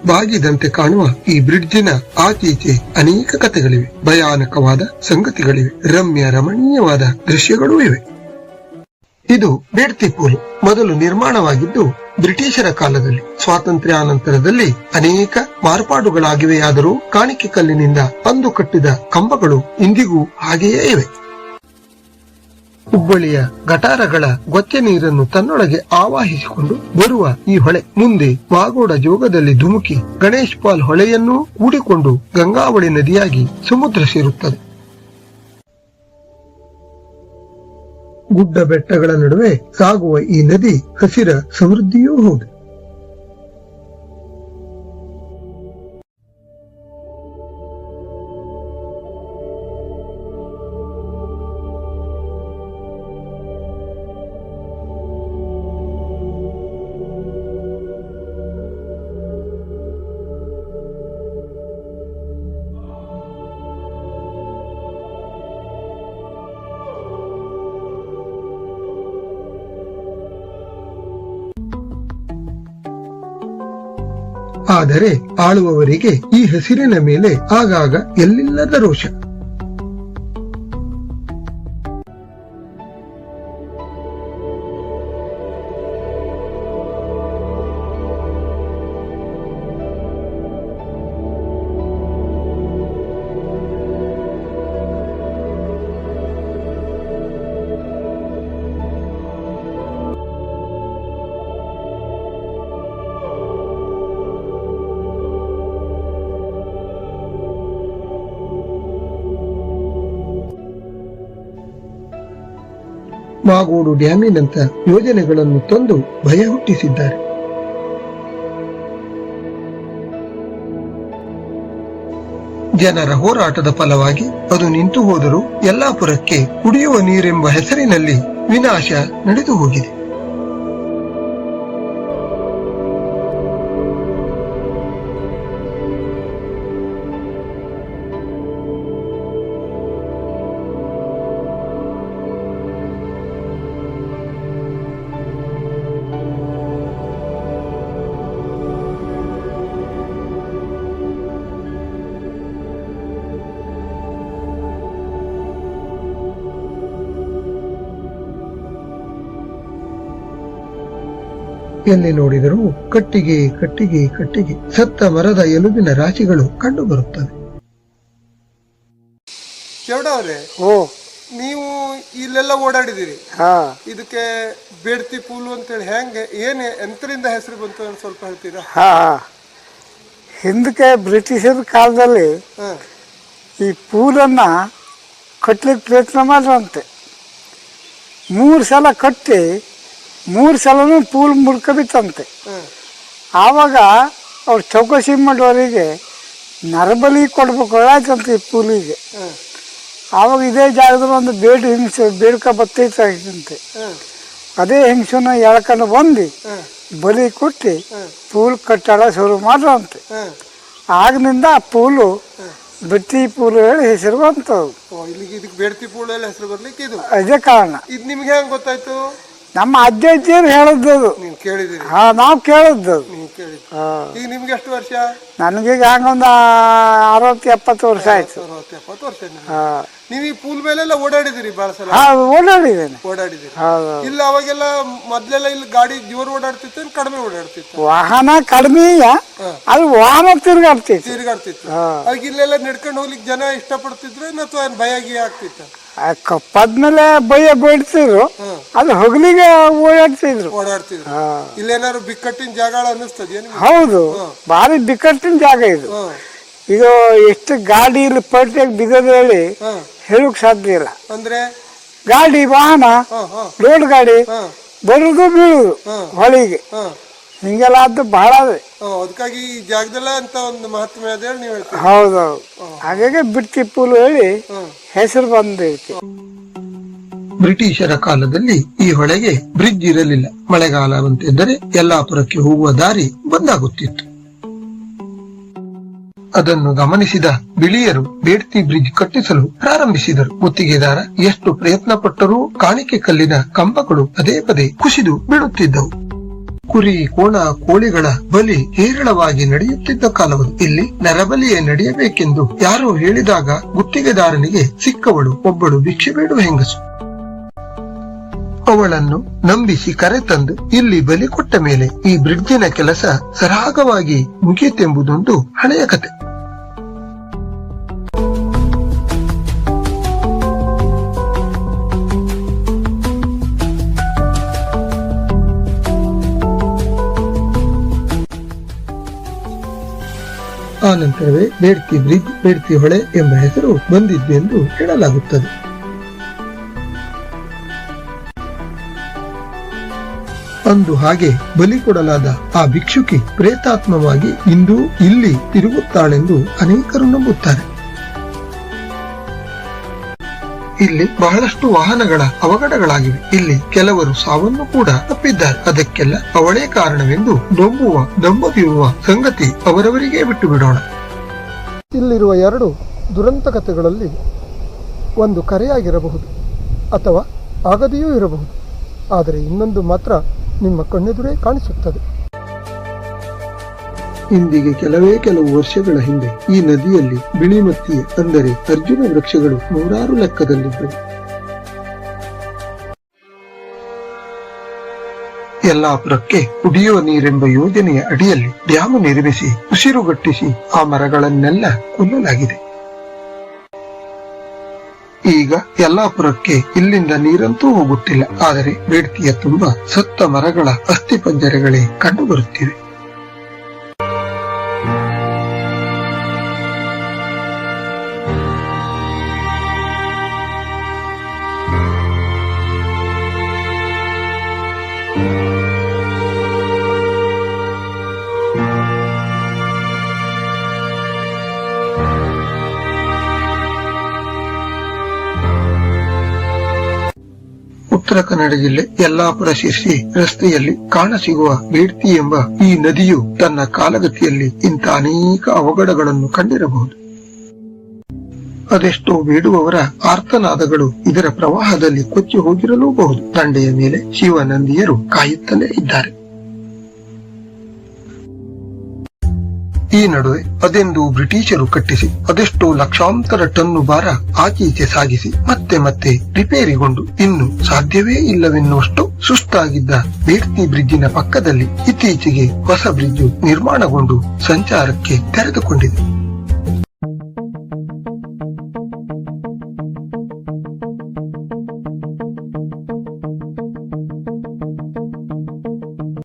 ಬಾಗಿದಂತೆ ಕಾಣುವ ಈ ಬ್ರಿಡ್ಜಿನ ಆಚೀಚೆ ಅನೇಕ ಕಥೆಗಳಿವೆ, ಭಯಾನಕವಾದ ಸಂಗತಿಗಳಿವೆ, ರಮ್ಯ ರಮಣೀಯವಾದ ದೃಶ್ಯಗಳೂ ಇವೆ. ಇದು ಬೇಡ್ತಿ ಪೂಲ್ ಮೊದಲು ನಿರ್ಮಾಣವಾಗಿದ್ದು ಬ್ರಿಟಿಷರ ಕಾಲದಲ್ಲಿ. ಸ್ವಾತಂತ್ರ್ಯಾನಂತರದಲ್ಲಿ ಅನೇಕ ಮಾರ್ಪಾಡುಗಳಾಗಿವೆಯಾದರೂ ಕಾಣಿಕೆ ಕಲ್ಲಿನಿಂದ ಅಂದು ಕಟ್ಟಿದ ಕಂಬಗಳು ಇಂದಿಗೂ ಹಾಗೆಯೇ ಇವೆ. ಹುಬ್ಬಳ್ಳಿಯ ಗಟಾರಗಳ ಗೊಚ್ಚೆ ನೀರನ್ನು ತನ್ನೊಳಗೆ ಆವಾಹಿಸಿಕೊಂಡು ಬರುವ ಈ ಹೊಳೆ ಮುಂದೆ ವಾಗೋಡ ಜೋಗದಲ್ಲಿ ಧುಮುಕಿ ಗಣೇಶ್ ಪಾಲ್ ಹೊಳೆಯನ್ನೂ ಕೂಡಿಕೊಂಡು ಗಂಗಾವಳಿ ನದಿಯಾಗಿ ಸಮುದ್ರ ಸೇರುತ್ತದೆ. ಗುಡ್ಡ ಬೆಟ್ಟಗಳ ನಡುವೆ ಸಾಗುವ ಈ ನದಿ ಹಸಿರ ಸಮೃದ್ಧಿಯೂ ಹೌದು. ಆದರೆ ಆಳುವವರಿಗೆ ಈ ಹಸಿರಿನ ಮೇಲೆ ಆಗಾಗ ಎಲ್ಲಿಲ್ಲದ ರೋಷ. ಮಾಗೋಡು ಡ್ಯಾಮಿನಂತ ಯೋಜನೆಗಳನ್ನು ತಂದು ಭಯ ಹುಟ್ಟಿಸಿದ್ದಾರೆ. ಜನರ ಹೋರಾಟದ ಫಲವಾಗಿ ಅದು ನಿಂತು ಹೋದರೂ ಯಲ್ಲಾಪುರಕ್ಕೆ ಕುಡಿಯುವ ನೀರೆಂಬ ಹೆಸರಿನಲ್ಲಿ ವಿನಾಶ ನಡೆದು ಹೋಗಿದೆ. ಎಲ್ಲಿ ನೋಡಿದರೂ ಕಟ್ಟಿಗೆ ಕಟ್ಟಿಗೆ ಕಟ್ಟಿಗೆ, ಸತ್ತ ಮರದ ಎಲುಬಿನ ರಾಶಿಗಳು ಕಂಡು ಬರುತ್ತವೆ. ಚೌಡವ್ರೆ, ನೀವು ಇಲ್ಲೆಲ್ಲ ಓಡಾಡಿದಿರಿ, ಇದಕ್ಕೆ ಬೇಡ್ತಿ ಪೂಲು ಅಂತೇಳಿ ಹೆಂಗೆ ಏನ್ ಎಂತರಿಂದ ಹೆಸರು ಬಂತು ಅಂತ ಸ್ವಲ್ಪ ಹೇಳ್ತೀರಾ? ಹಿಂದಕ್ಕೆ ಬ್ರಿಟಿಷರ ಕಾಲದಲ್ಲಿ ಈ ಪೂಲನ್ನ ಕಟ್ಲಿಕ್ಕೆ ಪ್ರಯತ್ನ ಮಾಡ್ರಂತೆ. 3 ಸಲ ಕಟ್ಟಿ 3 ಸಲನೂ ಪೂಲ್ ಮುಡ್ಕೊಬಿತ್ತಂತೆ. ಆವಾಗ ಅವ್ರು ಚೌಕಸಿ ಮಾಡೋರಿಗೆ ನರಬಲಿ ಕೊಡ್ಬೇಕು ಆಯ್ತಂತ ಈ ಪೂಲಿಗೆ. ಆವಾಗ ಇದೇ ಜಾಗದಲ್ಲಿ ಒಂದು ಬೇಡ್ಕ ಬತ್ತೈತಂತೆ. ಅದೇ ಹಿಂಸನ ಎಳ್ಕೊಂಡು ಬಂದು ಬಲಿ ಕೊಟ್ಟು ಪೂಲ್ ಕಟ್ಟಡ ಶುರು ಮಾಡ್ರಂತೆ. ಆಗನಿಂದ ಆ ಪೂಲು ಬೆಟ್ಟಿ ಪೂಲು ಹೇಳಿ ಹೆಸರು ಬಂತವು. ಇದಕ್ಕೆ ಬೇಡ್ತಿ ಪೂಲ್ ಹೆಸರು ಬರ್ಲಿಕ್ಕೆ ಇದೇ ಕಾರಣ. ಇದು ನಿಮ್ಗೆ ಹೆಂಗ್ ಗೊತ್ತಾಯ್ತು? ನಮ್ಮ ಅಜ್ಜಿಯರು ಹೇಳಿದ್ದದು. ನೀವು ಕೇಳಿದಿರಿ? ನಾವು ಕೇಳಿದ್ದು. ಈಗ ನಿಮ್ಗೆ ಎಷ್ಟು ವರ್ಷ? ನನಗೀಗ ಹಂಗೊಂದು 60-70 ವರ್ಷ ಆಯ್ತು. 60-70 ವರ್ಷ. ನೀವು ಈ ಪೂಲ್ ಮೇಲೆಲ್ಲ ಓಡಾಡಿದಿರಿ ಬಹಳ ಸಲ? ಓಡಾಡಿದ್ದೇನೆ. ಓಡಾಡಿದಿರಿ? ಇಲ್ಲ ಅವಾಗೆಲ್ಲ ಮೊದ್ಲೆಲ್ಲ ಇಲ್ಲಿ ಗಾಡಿ ಜೋರು ಓಡಾಡ್ತಿತ್ತು, ಕಡಿಮೆ ಓಡಾಡ್ತಿತ್ತು? ವಾಹನ ಕಡಿಮೆ, ಅದು ವಾಹನ ತಿರುಗಾಡ್ತಿತ್ತು. ಆಗ ಇಲ್ಲೆಲ್ಲ ನಡ್ಕೊಂಡು ಹೋಗ್ಲಿಕ್ಕೆ ಜನ ಇಷ್ಟಪಡ್ತಿದ್ರು ಅಥವಾ ಭಯ ಗಿಯ ಆಗ್ತಿತ್ತು? ಕಪ್ಪಾದ್ಮೇಲೆ ಬೇಡ್ತಿದ್ರು, ಅದು ಹಗಲಿಗೆ ಓಡಾಡ್ತಿದ್ರು. ಇಲ್ಲೇನಾದ್ರು ಬಿಕ್ಕಟ್ಟಿನ ಜಾಗ ಅನ್ನಿಸ್ತದ? ಹೌದು, ಭಾರಿ ಬಿಕ್ಕಟ್ಟಿನ ಜಾಗ ಇದು. ಇದು ಎಷ್ಟು ಗಾಡಿ ಇಲ್ಲಿ ಪಟ್ಟಿಯಾಗಿ ಬಿದ್ದದ ಹೇಳಿ ಹೇಳಕ್ ಸಾಧ್ಯ ಇಲ್ಲ. ಅಂದ್ರೆ ಗಾಡಿ ವಾಹನ ಲೋಡ್ ಗಾಡಿ ಬರುದು ಬೀಳುದು ಹೊಳಿಗೆ, ಹಿಂಗೆಲ್ಲ ಆದ್ದು ಬಹಳ ಅದೇ. ಅದಕ್ಕಾಗಿ ಈ ಜಾಗದಲ್ಲ ಅಂತ ಒಂದು ಮಹತ್ವ ಅದ ಹೇಳಿ ನೀವು ಹೇಳ್ತೀವಿ. ಹೌದೌದು, ಹಾಗಾಗಿ ಬಿಡ್ತಿ ಪೂಲು ಹೇಳಿ ಹೆಸರು ಬಂದೈತಿ. ಬ್ರಿಟಿಷರ ಕಾಲದಲ್ಲಿ ಈ ಹೊಳೆಗೆ ಬ್ರಿಡ್ಜ್ ಇರಲಿಲ್ಲ. ಮಳೆಗಾಲ ಬಂತೆಂದರೆ ಯಲ್ಲಾಪುರಕ್ಕೆ ಹೋಗುವ ದಾರಿ ಬಂದಾಗುತ್ತಿತ್ತು. ಅದನ್ನು ಗಮನಿಸಿದ ಬಿಳಿಯರು ಬೇಡ್ತಿ ಬ್ರಿಡ್ಜ್ ಕಟ್ಟಿಸಲು ಪ್ರಾರಂಭಿಸಿದರು. ಗುತ್ತಿಗೆದಾರ ಎಷ್ಟು ಪ್ರಯತ್ನ ಪಟ್ಟರೂ ಕಾಣಿಕೆ ಕಲ್ಲಿನ ಕಂಬಗಳು ಪದೇ ಪದೇ ಕುಸಿದು ಬೀಳುತ್ತಿದ್ದವು. ಕುರಿ, ಕೋಣ, ಕೋಳಿಗಳ ಬಲಿ ಹೇರಳವಾಗಿ ನಡೆಯುತ್ತಿದ್ದ ಕಾಲವದು. ಇಲ್ಲಿ ನರಬಲಿಯೇ ನಡೆಯಬೇಕೆಂದು ಯಾರೋ ಹೇಳಿದಾಗ ಗುತ್ತಿಗೆದಾರನಿಗೆ ಸಿಕ್ಕವಳು ಒಬ್ಬಳು ಭಿಕ್ಷೆ ಬೇಡುವ ಹೆಂಗಸು. ಅವಳನ್ನು ನಂಬಿಸಿ ಕರೆತಂದು ಇಲ್ಲಿ ಬಲಿ ಕೊಟ್ಟ ಮೇಲೆ ಈ ಬ್ರಿಡ್ಜಿನ ಕೆಲಸ ಸರಾಗವಾಗಿ ಮುಗಿಯಿತೆಂಬುದೊಂದು ಹಳೆಯ ಕತೆ. ಆ ನಂತರವೇ ಬೇಡ್ತಿ ಬ್ರಿಡ್ಜ್, ಬೇಡ್ತಿ ಹೊಳೆ ಎಂಬ ಹೆಸರು ಬಂದಿದ್ದೆಂದು ಹೇಳಲಾಗುತ್ತದೆ. ಅಂದು ಹಾಗೆ ಬಲಿ ಕೊಡಲಾದ ಆ ಭಿಕ್ಷುಕಿ ಪ್ರೇತಾತ್ಮವಾಗಿ ಇಂದು ಇಲ್ಲಿ ತಿರುಗುತ್ತಾಳೆಂದು ಅನೇಕರು ನಂಬುತ್ತಾರೆ. ಇಲ್ಲಿ ಬಹಳಷ್ಟು ವಾಹನಗಳ ಅವಘಡಗಳಾಗಿವೆ. ಇಲ್ಲಿ ಕೆಲವರು ಸಾವನ್ನು ಕೂಡ ತಪ್ಪಿದ್ದಾರೆ. ಅದಕ್ಕೆಲ್ಲ ಅವಳೇ ಕಾರಣವೆಂದು ನಂಬದಿರುವ ಸಂಗತಿ ಅವರವರಿಗೆ ಬಿಟ್ಟು ಬಿಡೋಣ. ಇಲ್ಲಿರುವ ಎರಡು ದುರಂತ ಕಥೆಗಳಲ್ಲಿ ಒಂದು ಕರೆಯಾಗಿರಬಹುದು ಅಥವಾ ಆಗದೆಯೂ ಇರಬಹುದು. ಆದರೆ ಇನ್ನೊಂದು ಮಾತ್ರ ನಿಮ್ಮ ಕಣ್ಣೆದುರೇ ಕಾಣಿಸುತ್ತದೆ. ಇಂದಿಗೆ ಕೆಲವು ವರ್ಷಗಳ ಹಿಂದೆ ಈ ನದಿಯಲ್ಲಿ ಬಿಳಿಮತ್ತಿಯ ಅಂದರೆ ಅರ್ಜುನ ವೃಕ್ಷಗಳು ನೂರಾರು ಲೆಕ್ಕದಲ್ಲಿದ್ದವು. ಯಲ್ಲಾಪುರಕ್ಕೆ ಕುಡಿಯುವ ನೀರೆಂಬ ಯೋಜನೆಯ ಅಡಿಯಲ್ಲಿ ಡ್ಯಾಮ್ ನಿರ್ಮಿಸಿ ಉಸಿರುಗಟ್ಟಿಸಿ ಆ ಮರಗಳನ್ನೆಲ್ಲ ಕೊಲ್ಲಲಾಗಿದೆ. ಈಗ ಯಲ್ಲಾಪುರಕ್ಕೆ ಇಲ್ಲಿಂದ ನೀರಂತೂ ಹೋಗುತ್ತಿಲ್ಲ. ಆದರೆ ಬೇಡ್ತಿಯ ತುಂಬ ಸತ್ತ ಮರಗಳ ಅಸ್ಥಿಪಂಜರಗಳೇ ಕಂಡುಬರುತ್ತಿವೆ. ಉತ್ತರ ಕನ್ನಡ ಜಿಲ್ಲೆ ಯಲ್ಲಾಪುರ ಶಿರ್ಸಿ ರಸ್ತೆಯಲ್ಲಿ ಕಾಣಸಿಗುವ ಬೇಡ್ತಿ ಎಂಬ ಈ ನದಿಯು ತನ್ನ ಕಾಲಗತಿಯಲ್ಲಿ ಇಂಥ ಅನೇಕ ಅವಘಡಗಳನ್ನು ಕಂಡಿರಬಹುದು. ಅದೆಷ್ಟೋ ಬೇಡುವವರ ಆರ್ತನಾದಗಳು ಇದರ ಪ್ರವಾಹದಲ್ಲಿ ಕೊಚ್ಚಿ ಹೋಗಿರಲೂಬಹುದು. ದಂಡೆಯ ಮೇಲೆ ಶಿವನಂದಿಯರು ಕಾಯುತ್ತಲೇ ಇದ್ದಾರೆ. ಈ ನಡುವೆ ಅದೆಂದು ಬ್ರಿಟಿಷರು ಕಟ್ಟಿಸಿ ಅದೆಷ್ಟೋ ಲಕ್ಷಾಂತರ ಟನ್ನು ಭಾರ ಆಚೀಚೆ ಸಾಗಿಸಿ ಮತ್ತೆ ರಿಪೇರಿಗೊಂಡು ಇನ್ನು ಸಾಧ್ಯವೇ ಇಲ್ಲವೆನ್ನುವಷ್ಟು ಸುಸ್ತಾಗಿದ್ದ ಬೇಡ್ತಿ ಬ್ರಿಡ್ಜಿನ ಪಕ್ಕದಲ್ಲಿ ಇತ್ತೀಚೆಗೆ ಹೊಸ ಬ್ರಿಡ್ಜ್ ನಿರ್ಮಾಣಗೊಂಡು ಸಂಚಾರಕ್ಕೆ ತೆರೆದುಕೊಂಡಿದೆ.